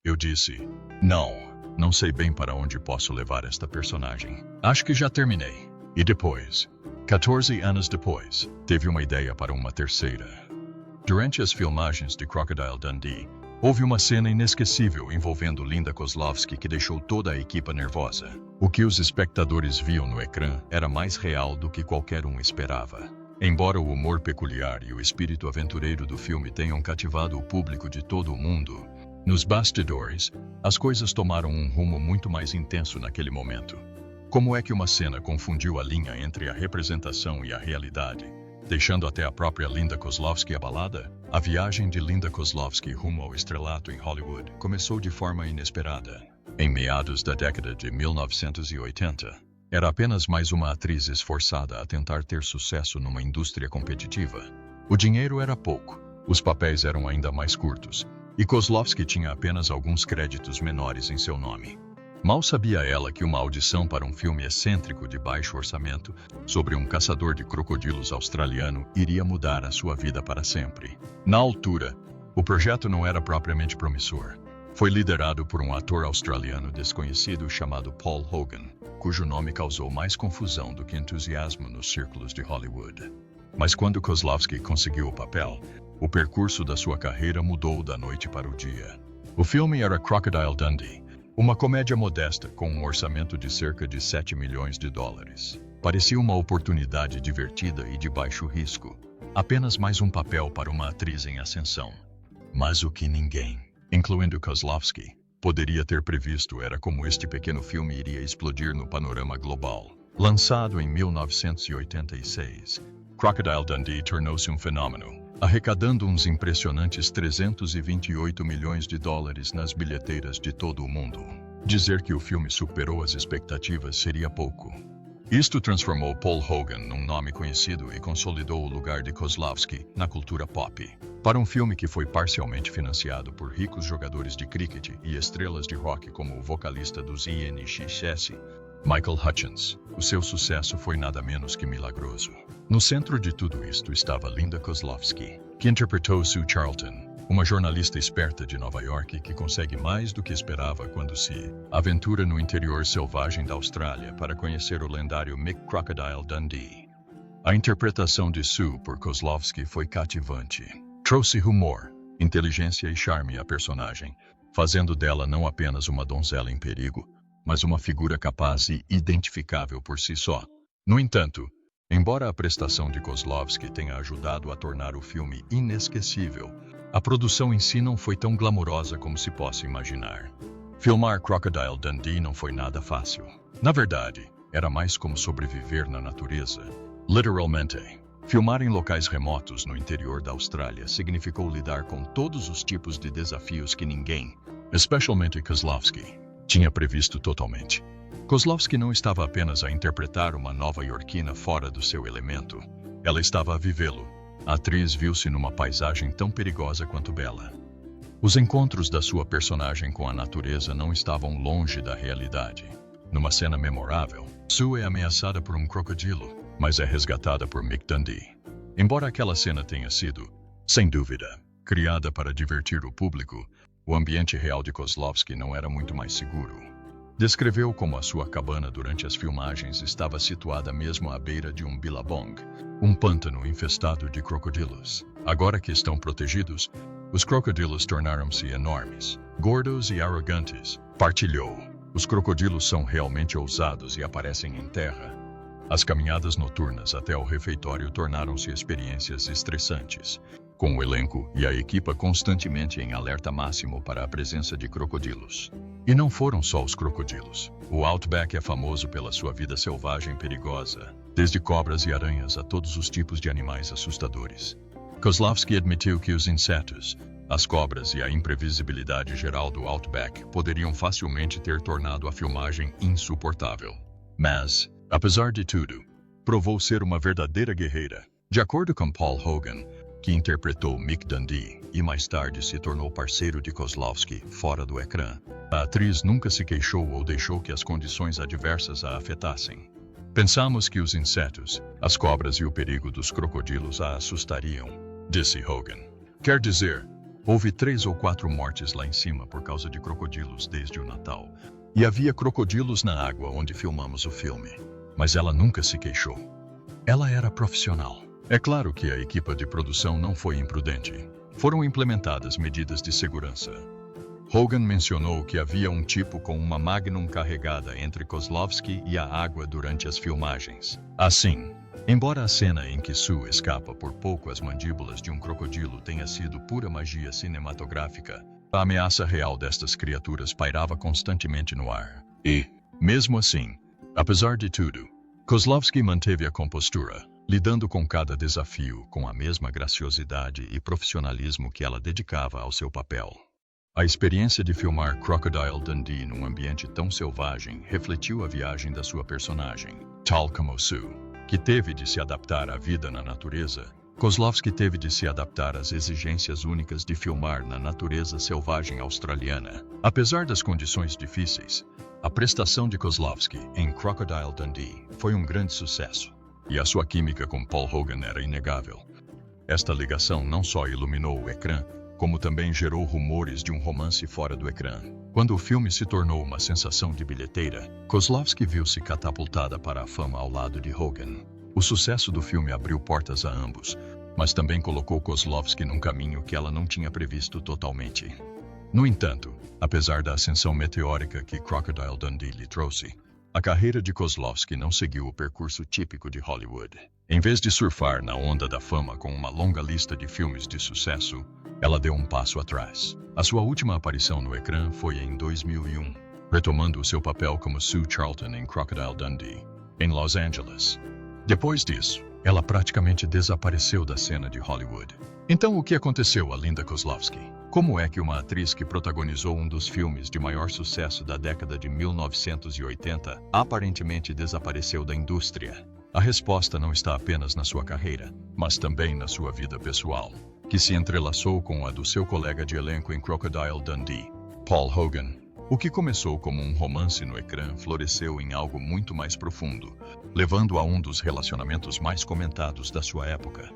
Eu disse, não sei bem para onde posso levar esta personagem. Acho que já terminei. E depois, 14 anos depois, teve uma ideia para uma terceira. Durante as filmagens de Crocodile Dundee, houve uma cena inesquecível envolvendo Linda Kozlovsky que deixou toda a equipa nervosa. O que os espectadores viam no ecrã era mais real do que qualquer um esperava. Embora o humor peculiar e o espírito aventureiro do filme tenham cativado o público de todo o mundo, nos bastidores, as coisas tomaram um rumo muito mais intenso naquele momento. Como é que uma cena confundiu a linha entre a representação e a realidade, deixando até a própria Linda Kozlovsky abalada? A viagem de Linda Kozlovsky rumo ao estrelato em Hollywood começou de forma inesperada. Em meados da década de 1980, era apenas mais uma atriz esforçada a tentar ter sucesso numa indústria competitiva. O dinheiro era pouco, os papéis eram ainda mais curtos, e Kozlovsky tinha apenas alguns créditos menores em seu nome. Mal sabia ela que uma audição para um filme excêntrico de baixo orçamento sobre um caçador de crocodilos australiano iria mudar a sua vida para sempre. Na altura, o projeto não era propriamente promissor. Foi liderado por um ator australiano desconhecido chamado Paul Hogan, cujo nome causou mais confusão do que entusiasmo nos círculos de Hollywood. Mas quando Kozlovsky conseguiu o papel, o percurso da sua carreira mudou da noite para o dia. O filme era Crocodile Dundee, uma comédia modesta com um orçamento de cerca de 7 milhões de dólares. Parecia uma oportunidade divertida e de baixo risco, apenas mais um papel para uma atriz em ascensão. Mas o que ninguém, incluindo Kozlovsky, poderia ter previsto era como este pequeno filme iria explodir no panorama global. Lançado em 1986, Crocodile Dundee tornou-se um fenômeno, arrecadando uns impressionantes 328 milhões de dólares nas bilheteiras de todo o mundo. Dizer que o filme superou as expectativas seria pouco. Isto transformou Paul Hogan num nome conhecido e consolidou o lugar de Kozlovsky na cultura pop. Para um filme que foi parcialmente financiado por ricos jogadores de cricket e estrelas de rock como o vocalista dos INXS, Michael Hutchence, o seu sucesso foi nada menos que milagroso. No centro de tudo isto estava Linda Kozlovsky, que interpretou Sue Charlton, uma jornalista esperta de Nova York que consegue mais do que esperava quando se aventura no interior selvagem da Austrália para conhecer o lendário Mick Crocodile Dundee. A interpretação de Sue por Kozlovsky foi cativante. Trouxe humor, inteligência e charme à personagem, fazendo dela não apenas uma donzela em perigo, mas uma figura capaz e identificável por si só. No entanto, embora a prestação de Kozlovsky tenha ajudado a tornar o filme inesquecível, a produção em si não foi tão glamourosa como se possa imaginar. Filmar Crocodile Dundee não foi nada fácil. Na verdade, era mais como sobreviver na natureza. Literalmente. Filmar em locais remotos no interior da Austrália significou lidar com todos os tipos de desafios que ninguém, especialmente Kozlovsky, tinha previsto totalmente. Kozlovsky não estava apenas a interpretar uma nova-iorquina fora do seu elemento. Ela estava a vivê-lo. A atriz viu-se numa paisagem tão perigosa quanto bela. Os encontros da sua personagem com a natureza não estavam longe da realidade. Numa cena memorável, Sue é ameaçada por um crocodilo, mas é resgatada por Mick Dundee. Embora aquela cena tenha sido, sem dúvida, criada para divertir o público, o ambiente real de Kozlovsky não era muito mais seguro. Descreveu como a sua cabana durante as filmagens estava situada mesmo à beira de um billabong, um pântano infestado de crocodilos. Agora que estão protegidos, os crocodilos tornaram-se enormes, gordos e arrogantes. Partilhou. Os crocodilos são realmente ousados e aparecem em terra. As caminhadas noturnas até o refeitório tornaram-se experiências estressantes, com o elenco e a equipa constantemente em alerta máximo para a presença de crocodilos. E não foram só os crocodilos. O Outback é famoso pela sua vida selvagem perigosa, desde cobras e aranhas a todos os tipos de animais assustadores. Kozlovsky admitiu que os insetos, as cobras e a imprevisibilidade geral do Outback poderiam facilmente ter tornado a filmagem insuportável. Mas, apesar de tudo, provou ser uma verdadeira guerreira. De acordo com Paul Hogan, que interpretou Mick Dundee e mais tarde se tornou parceiro de Kozlovsky fora do ecrã, a atriz nunca se queixou ou deixou que as condições adversas a afetassem. Pensamos que os insetos, as cobras e o perigo dos crocodilos a assustariam, disse Hogan. Quer dizer, Houve 3 ou 4 mortes lá em cima por causa de crocodilos desde o Natal. E havia crocodilos na água onde filmamos o filme. Mas ela nunca se queixou. Ela era profissional. É claro que a equipe de produção não foi imprudente. Foram implementadas medidas de segurança. Hogan mencionou que havia um tipo com uma Magnum carregada entre Kozlowski e a água durante as filmagens. Assim, embora a cena em que Sue escapa por pouco às mandíbulas de um crocodilo tenha sido pura magia cinematográfica, a ameaça real destas criaturas pairava constantemente no ar. E, mesmo assim, apesar de tudo, Kozlowski manteve a compostura, lidando com cada desafio com a mesma graciosidade e profissionalismo que ela dedicava ao seu papel. A experiência de filmar Crocodile Dundee num ambiente tão selvagem refletiu a viagem da sua personagem, tal como Sue, que teve de se adaptar à vida na natureza. Kozlowski teve de se adaptar às exigências únicas de filmar na natureza selvagem australiana. Apesar das condições difíceis, a prestação de Kozlowski em Crocodile Dundee foi um grande sucesso, e a sua química com Paul Hogan era inegável. Esta ligação não só iluminou o ecrã, como também gerou rumores de um romance fora do ecrã. Quando o filme se tornou uma sensação de bilheteira, Kozlowski viu-se catapultada para a fama ao lado de Hogan. O sucesso do filme abriu portas a ambos, mas também colocou Kozlowski num caminho que ela não tinha previsto totalmente. No entanto, apesar da ascensão meteórica que Crocodile Dundee lhe trouxe, a carreira de Kozlowski não seguiu o percurso típico de Hollywood. Em vez de surfar na onda da fama com uma longa lista de filmes de sucesso, ela deu um passo atrás. A sua última aparição no ecrã foi em 2001, retomando o seu papel como Sue Charlton em Crocodile Dundee, em Los Angeles. Depois disso, ela praticamente desapareceu da cena de Hollywood. Então, o que aconteceu a Linda Kozlowski? Como é que uma atriz que protagonizou um dos filmes de maior sucesso da década de 1980 aparentemente desapareceu da indústria? A resposta não está apenas na sua carreira, mas também na sua vida pessoal, que se entrelaçou com a do seu colega de elenco em Crocodile Dundee, Paul Hogan. O que começou como um romance no ecrã floresceu em algo muito mais profundo, levando a um dos relacionamentos mais comentados da sua época.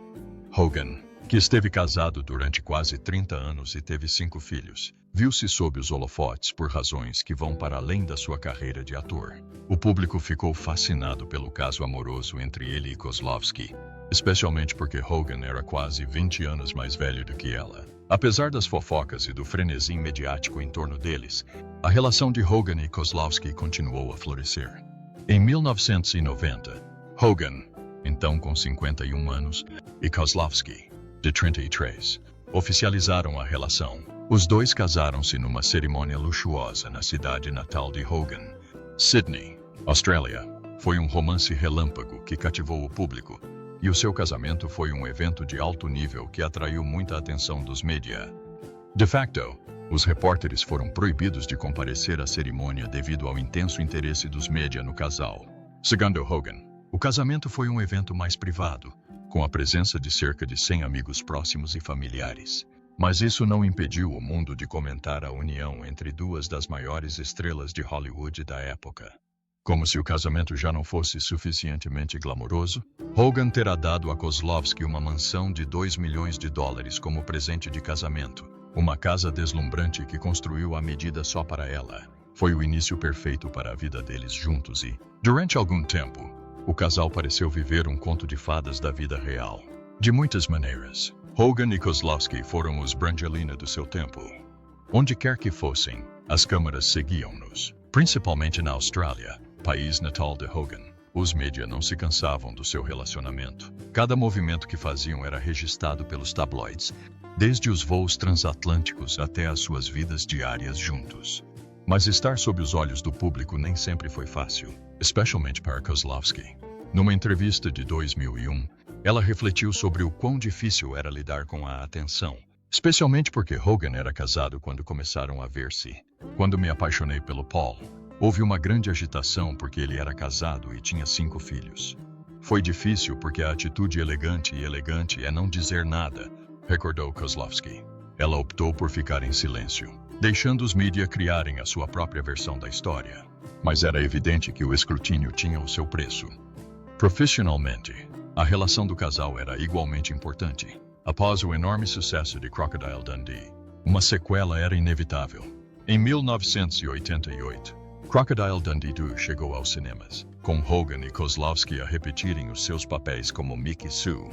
Hogan, que esteve casado durante quase 30 anos e teve 5 filhos, viu-se sob os holofotes por razões que vão para além da sua carreira de ator. O público ficou fascinado pelo caso amoroso entre ele e Kozlowski, especialmente porque Hogan era quase 20 anos mais velho do que ela. Apesar das fofocas e do frenesi mediático em torno deles, a relação de Hogan e Kozlowski continuou a florescer. Em 1990, Hogan, então com 51 anos, e Kozlowski, de 33, oficializaram a relação. Os dois casaram-se numa cerimônia luxuosa na cidade natal de Hogan, Sydney, Austrália. Foi um romance relâmpago que cativou o público, e o seu casamento foi um evento de alto nível que atraiu muita atenção dos mídia. De facto, os repórteres foram proibidos de comparecer à cerimônia devido ao intenso interesse dos mídia no casal. Segundo Hogan, o casamento foi um evento mais privado, com a presença de cerca de 100 amigos próximos e familiares. Mas isso não impediu o mundo de comentar a união entre duas das maiores estrelas de Hollywood da época. Como se o casamento já não fosse suficientemente glamouroso, Hogan terá dado a Kozlowski uma mansão de $2 milhões como presente de casamento, uma casa deslumbrante que construiu à medida só para ela. Foi o início perfeito para a vida deles juntos e, durante algum tempo, o casal pareceu viver um conto de fadas da vida real. De muitas maneiras, Hogan e Kozlowski foram os Brangelina do seu tempo. Onde quer que fossem, as câmeras seguiam-nos, principalmente na Austrália, país natal de Hogan. Os mídia não se cansavam do seu relacionamento. Cada movimento que faziam era registrado pelos tabloides, desde os voos transatlânticos até as suas vidas diárias juntos. Mas estar sob os olhos do público nem sempre foi fácil, especialmente para Kozlowski. Numa entrevista de 2001, ela refletiu sobre o quão difícil era lidar com a atenção, especialmente porque Hogan era casado quando começaram a ver-se. Quando me apaixonei pelo Paul, houve uma grande agitação porque ele era casado e tinha 5 filhos. Foi difícil porque a atitude elegante é não dizer nada, recordou Kozlowski. Ela optou por ficar em silêncio, deixando os mídia criarem a sua própria versão da história. Mas era evidente que o escrutínio tinha o seu preço. Profissionalmente, a relação do casal era igualmente importante. Após o enorme sucesso de Crocodile Dundee, Uma sequela era inevitável. Em 1988, Crocodile Dundee 2 chegou aos cinemas, com Hogan e Kozlowski a repetirem os seus papéis como Mickey e Sue.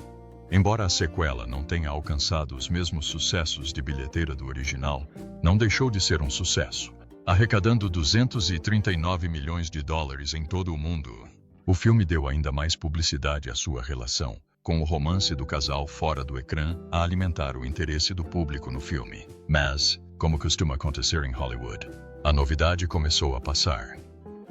Embora a sequela não tenha alcançado os mesmos sucessos de bilheteira do original, não deixou de ser um sucesso, arrecadando 239 milhões de dólares em todo o mundo. O filme deu ainda mais publicidade à sua relação, com o romance do casal fora do ecrã a alimentar o interesse do público no filme. Mas, como costuma acontecer em Hollywood, a novidade começou a passar.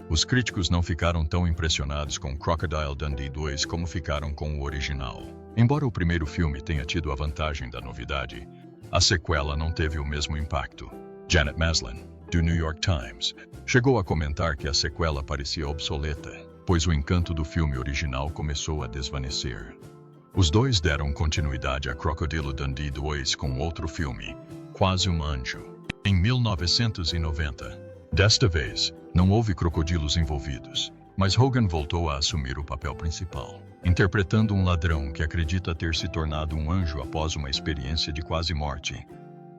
Os críticos não ficaram tão impressionados com Crocodile Dundee 2 como ficaram com o original. Embora o primeiro filme tenha tido a vantagem da novidade, a sequela não teve o mesmo impacto. Janet Maslin, do New York Times, chegou a comentar que a sequela parecia obsoleta, pois o encanto do filme original começou a desvanecer. Os dois deram continuidade a Crocodile Dundee 2 com outro filme, Quase um Anjo, em 1990. Desta vez, não houve crocodilos envolvidos, mas Hogan voltou a assumir o papel principal, interpretando um ladrão que acredita ter se tornado um anjo após uma experiência de quase morte.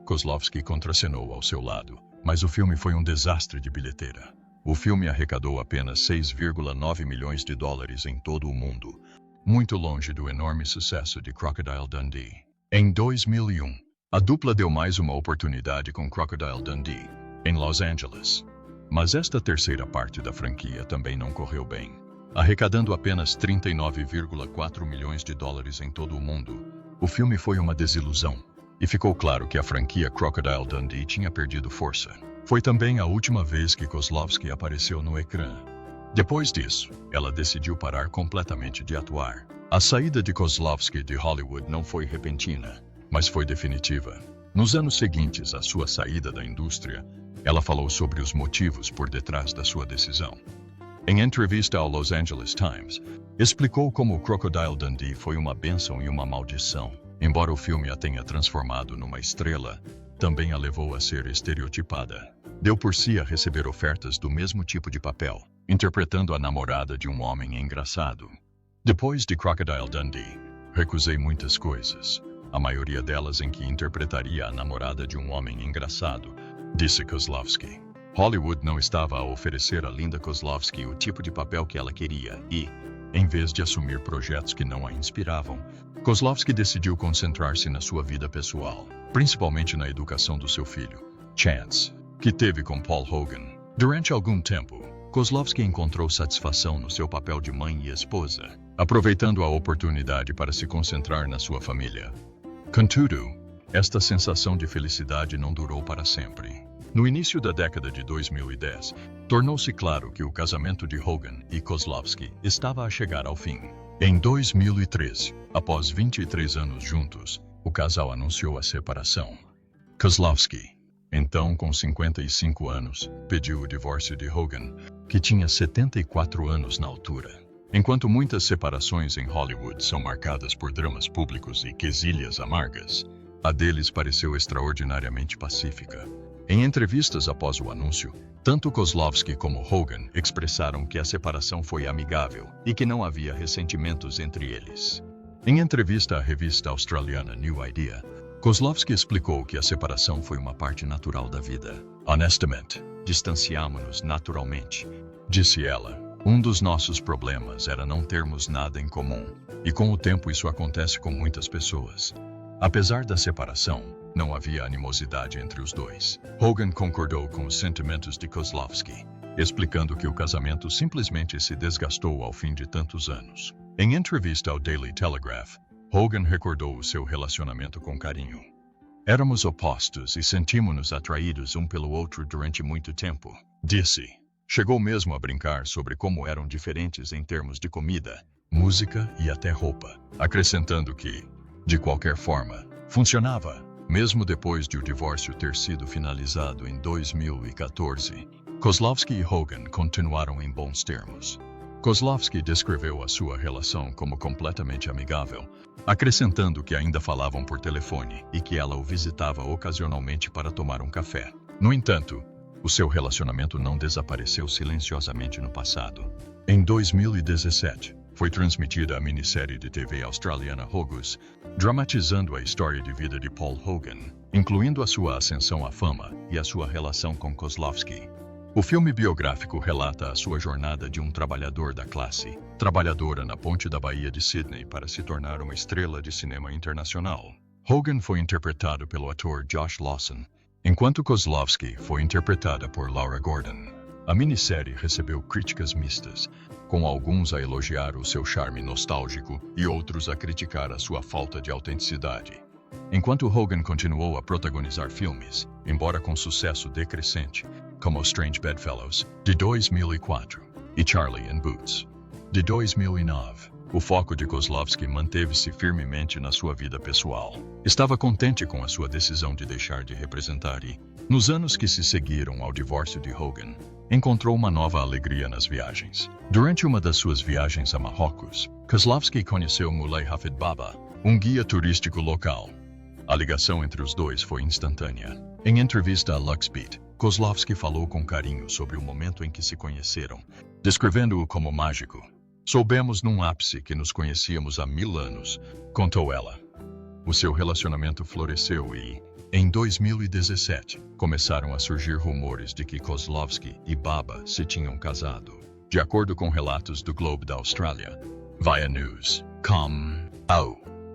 Kozlowski contracenou ao seu lado, mas o filme foi um desastre de bilheteira. O filme arrecadou apenas 6,9 milhões de dólares em todo o mundo, muito longe do enorme sucesso de Crocodile Dundee. Em 2001, a dupla deu mais uma oportunidade com Crocodile Dundee, em Los Angeles. Mas esta terceira parte da franquia também não correu bem, arrecadando apenas 39,4 milhões de dólares em todo o mundo. O filme foi uma desilusão, e ficou claro que a franquia Crocodile Dundee tinha perdido força. Foi também a última vez que Kozlowski apareceu no ecrã. Depois disso, ela decidiu parar completamente de atuar. A saída de Kozlowski de Hollywood não foi repentina, mas foi definitiva. Nos anos seguintes à sua saída da indústria, ela falou sobre os motivos por detrás da sua decisão. Em entrevista ao Los Angeles Times, explicou como Crocodile Dundee foi uma bênção e uma maldição. Embora o filme a tenha transformado numa estrela, também a levou a ser estereotipada. Deu por si a receber ofertas do mesmo tipo de papel, interpretando a namorada de um homem engraçado. Depois de Crocodile Dundee, recusei muitas coisas, a maioria delas em que interpretaria a namorada de um homem engraçado, disse Kozlowski. Hollywood não estava a oferecer a Linda Kozlowski o tipo de papel que ela queria e, em vez de assumir projetos que não a inspiravam, Kozlowski decidiu concentrar-se na sua vida pessoal, principalmente na educação do seu filho, Chance, que teve com Paul Hogan. Durante algum tempo, Kozlowski encontrou satisfação no seu papel de mãe e esposa, aproveitando a oportunidade para se concentrar na sua família. Contudo, esta sensação de felicidade não durou para sempre. No início da década de 2010, tornou-se claro que o casamento de Hogan e Kozlowski estava a chegar ao fim. Em 2013, após 23 anos juntos, o casal anunciou a separação. Kozlowski, então com 55 anos, pediu o divórcio de Hogan, que tinha 74 anos na altura. Enquanto muitas separações em Hollywood são marcadas por dramas públicos e quesilhas amargas, a deles pareceu extraordinariamente pacífica. Em entrevistas após o anúncio, tanto Kozlowski como Hogan expressaram que a separação foi amigável e que não havia ressentimentos entre eles. Em entrevista à revista australiana New Idea, Kozlowski explicou que a separação foi uma parte natural da vida. Honestamente, distanciamo-nos naturalmente, disse ela. Um dos nossos problemas era não termos nada em comum, e com o tempo isso acontece com muitas pessoas. Apesar da separação, não havia animosidade entre os dois. Hogan concordou com os sentimentos de Kozlowski, explicando que o casamento simplesmente se desgastou ao fim de tantos anos. Em entrevista ao Daily Telegraph, Hogan recordou o seu relacionamento com carinho. Éramos opostos e sentimos-nos atraídos um pelo outro durante muito tempo, disse. Chegou mesmo a brincar sobre como eram diferentes em termos de comida, música e até roupa, acrescentando que, de qualquer forma, funcionava. Mesmo depois de o divórcio ter sido finalizado em 2014, Kozlowski e Hogan continuaram em bons termos. Kozlowski descreveu a sua relação como completamente amigável, acrescentando que ainda falavam por telefone e que ela o visitava ocasionalmente para tomar um café. No entanto, o seu relacionamento não desapareceu silenciosamente no passado. Em 2017, foi transmitida a minissérie de TV australiana Hogus, dramatizando a história de vida de Paul Hogan incluindo a sua ascensão à fama e a sua relação com Kozlowski. O filme biográfico relata a sua jornada de um trabalhador da classe trabalhadora na ponte da Baía de Sydney para se tornar uma estrela de cinema internacional. Hogan foi interpretado pelo ator Josh Lawson, enquanto Kozlowski foi interpretada por Laura Gordon. A minissérie recebeu críticas mistas, com alguns a elogiar o seu charme nostálgico e outros a criticar a sua falta de autenticidade. Enquanto Hogan continuou a protagonizar filmes, embora com sucesso decrescente, como Strange Bedfellows, de 2004, e Charlie and Boots, de 2009, o foco de Kozlowski manteve-se firmemente na sua vida pessoal. Estava contente com a sua decisão de deixar de representar e, nos anos que se seguiram ao divórcio de Hogan, encontrou uma nova alegria nas viagens. Durante uma das suas viagens a Marrocos, Kozlowski conheceu Moulay Hafid Baba, um guia turístico local. A ligação entre os dois foi instantânea. Em entrevista a Luxbeat, Kozlowski falou com carinho sobre o momento em que se conheceram, descrevendo-o como mágico. Soubemos num ápice que nos conhecíamos há 1000 anos, contou ela. O seu relacionamento floresceu e, em 2017, começaram a surgir rumores de que Kozlowski e Baba se tinham casado. De acordo com relatos do Globe da Austrália, via News.com,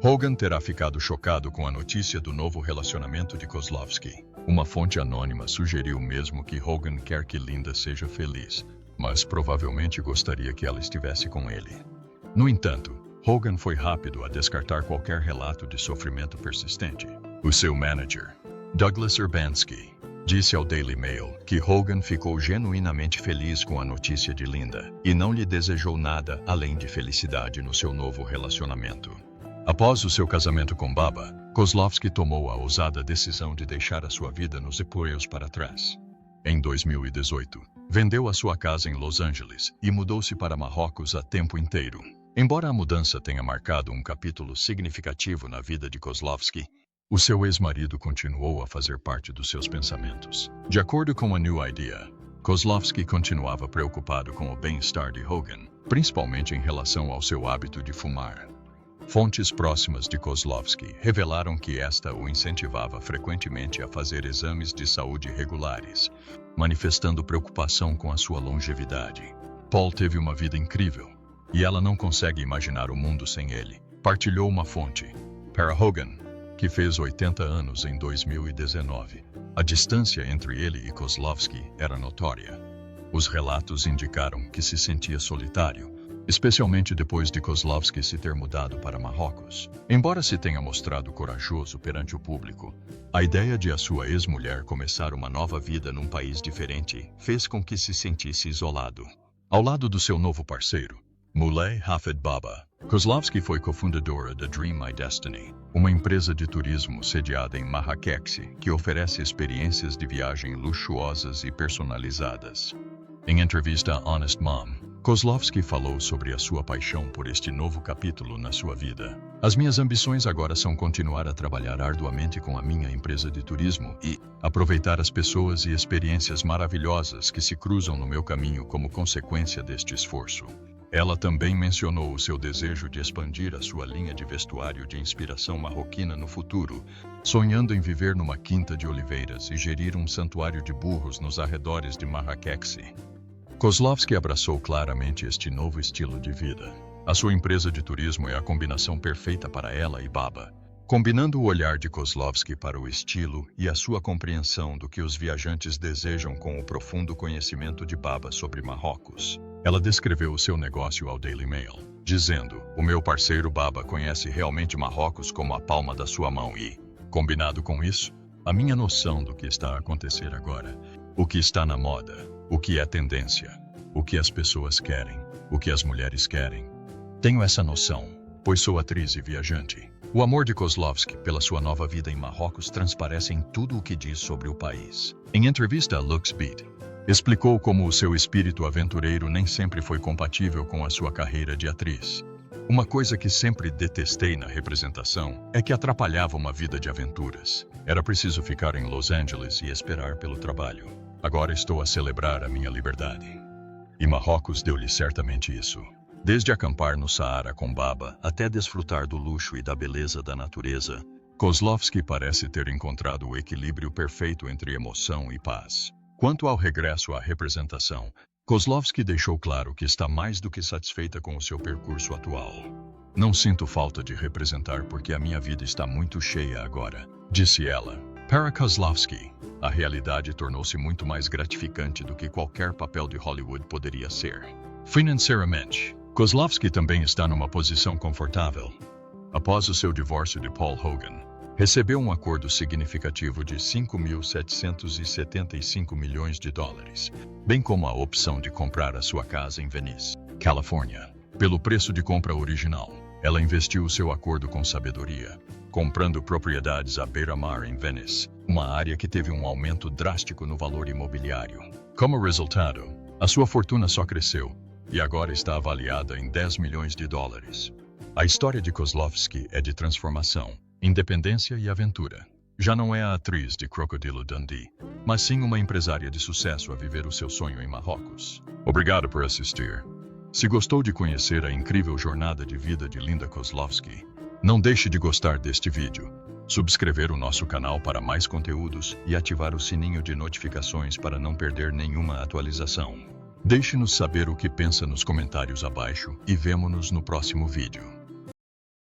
Hogan terá ficado chocado com a notícia do novo relacionamento de Kozlowski. Uma fonte anônima sugeriu mesmo que Hogan quer que Linda seja feliz, mas provavelmente gostaria que ela estivesse com ele. No entanto, Hogan foi rápido a descartar qualquer relato de sofrimento persistente. O seu manager, Douglas Urbanski, disse ao Daily Mail que Hogan ficou genuinamente feliz com a notícia de Linda e não lhe desejou nada além de felicidade no seu novo relacionamento. Após o seu casamento com Baba, Kozlowski tomou a ousada decisão de deixar a sua vida nos apoios para trás. Em 2018, vendeu a sua casa em Los Angeles e mudou-se para Marrocos a tempo inteiro. Embora a mudança tenha marcado um capítulo significativo na vida de Kozlowski, o seu ex-marido continuou a fazer parte dos seus pensamentos. De acordo com a New Idea, Kozlowski continuava preocupado com o bem-estar de Hogan, principalmente em relação ao seu hábito de fumar. Fontes próximas de Kozlowski revelaram que esta o incentivava frequentemente a fazer exames de saúde regulares, manifestando preocupação com a sua longevidade. Paul teve uma vida incrível, e ela não consegue imaginar o mundo sem ele, partilhou uma fonte. Para Hogan, que fez 80 anos em 2019, a distância entre ele e Kozlowski era notória. Os relatos indicaram que se sentia solitário, especialmente depois de Kozlowski se ter mudado para Marrocos. Embora se tenha mostrado corajoso perante o público, a ideia de a sua ex-mulher começar uma nova vida num país diferente fez com que se sentisse isolado. Ao lado do seu novo parceiro, Moulay Hafid Baba, Kozlowski foi cofundadora da Dream My Destiny, uma empresa de turismo sediada em Marrakech que oferece experiências de viagem luxuosas e personalizadas. Em entrevista a Honest Mom, Kozlowski falou sobre a sua paixão por este novo capítulo na sua vida. As minhas ambições agora são continuar a trabalhar arduamente com a minha empresa de turismo e aproveitar as pessoas e experiências maravilhosas que se cruzam no meu caminho como consequência deste esforço. Ela também mencionou o seu desejo de expandir a sua linha de vestuário de inspiração marroquina no futuro, sonhando em viver numa quinta de oliveiras e gerir um santuário de burros nos arredores de Marrakech. Kozlowski abraçou claramente este novo estilo de vida. A sua empresa de turismo é a combinação perfeita para ela e Baba, combinando o olhar de Kozlowski para o estilo e a sua compreensão do que os viajantes desejam com o profundo conhecimento de Baba sobre Marrocos. Ela descreveu o seu negócio ao Daily Mail, dizendo: "O meu parceiro Baba conhece realmente Marrocos como a palma da sua mão e, combinado com isso, a minha noção do que está a acontecer agora, o que está na moda, o que é tendência, o que as pessoas querem, o que as mulheres querem. Tenho essa noção, pois sou atriz e viajante." O amor de Kozlowski pela sua nova vida em Marrocos transparece em tudo o que diz sobre o país. Em entrevista a Luxbeat, explicou como o seu espírito aventureiro nem sempre foi compatível com a sua carreira de atriz. "Uma coisa que sempre detestei na representação é que atrapalhava uma vida de aventuras. Era preciso ficar em Los Angeles e esperar pelo trabalho. Agora estou a celebrar a minha liberdade." E Marrocos deu-lhe certamente isso. Desde acampar no Saara com Baba até desfrutar do luxo e da beleza da natureza, Kozlovsky parece ter encontrado o equilíbrio perfeito entre emoção e paz. Quanto ao regresso à representação, Kozlovsky deixou claro que está mais do que satisfeita com o seu percurso atual. Não sinto falta de representar porque a minha vida está muito cheia agora, disse ela. Para Kozlovsky, a realidade tornou-se muito mais gratificante do que qualquer papel de Hollywood poderia ser. Financeiramente, Kozlovsky também está numa posição confortável. Após o seu divórcio de Paul Hogan, recebeu um acordo significativo de 5.775 milhões de dólares, bem como a opção de comprar a sua casa em Venice, Califórnia. Pelo preço de compra original, ela investiu o seu acordo com sabedoria, comprando propriedades à beira-mar em Venice, uma área que teve um aumento drástico no valor imobiliário. Como resultado, a sua fortuna só cresceu e agora está avaliada em 10 milhões de dólares. A história de Kozlovsky é de transformação, independência e aventura. Já não é a atriz de Crocodilo Dundee, mas sim uma empresária de sucesso a viver o seu sonho em Marrocos. Obrigado por assistir. Se gostou de conhecer a incrível jornada de vida de Linda Kozlovsky, não deixe de gostar deste vídeo, subscrever o nosso canal para mais conteúdos e ativar o sininho de notificações para não perder nenhuma atualização. Deixe-nos saber o que pensa nos comentários abaixo e vemo-nos no próximo vídeo.